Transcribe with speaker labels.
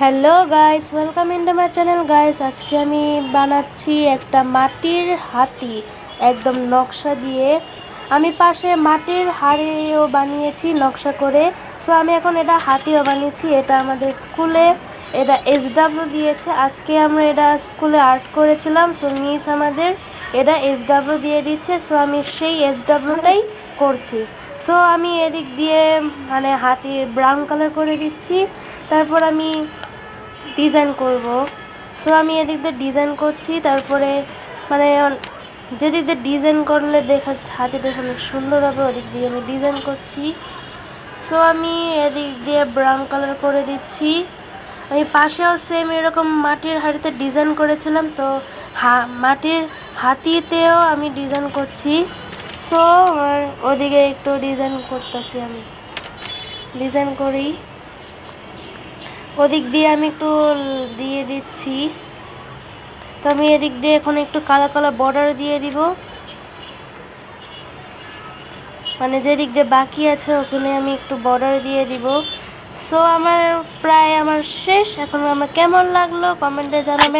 Speaker 1: Hello guys, welcome into my channel guys. আজকে আমি বানাচ্ছি একটা মাটির হাতি, একদম নকশা দিয়ে। আমি পাশে মাটির হাড়িও বানিয়েছি নকশা করে। সো আমি এখন এটা হাতিও বানিয়েছি। এটা আমাদের স্কুলে এটা SW দিয়েছে। আজকে আমরা এটা স্কুলে আর্ট করেছিলাম। সো মিস আমাদের এটা SW দিয়ে দিচ্ছে। সো আমি সেই SWটাই করছি। সো আমি এদিক দিয়ে মানে হাতি ব্রাউন কালার করে দিচ্ছি। তারপর আমি ডিজাইন করব। সো আমি এদিক দিয়ে ডিজাইন করছি। তারপরে মানে যেদিক দিয়ে ডিজাইন করলে হাতিটা অনেক সুন্দর হবে, ওদিক দিয়ে আমি ডিজাইন করছি। সো আমি এদিক দিয়ে ব্রাউন কালার করে দিচ্ছি। আমি পাশেও সেম এরকম মাটির হাড়িতে ডিজাইন করেছিলাম, তো মাটির হাতিতেও আমি ডিজাইন করছি। সো ওদিকে একটু ডিজাইন করতেছি, আমি ডিজাইন করি। ওদিক দিয়ে আমি একটু দিয়ে দিচ্ছি। তো আমি এদিক দিয়ে এখন একটু কালো কালো বর্ডার দিয়ে দিব, মানে যেদিক দিয়ে বাকি আছে ওখানে আমি একটু বর্ডার দিয়ে দিব। সো আমার প্রায় শেষ। এখন আমার কেমন লাগলো কমেন্টে জানাবেন।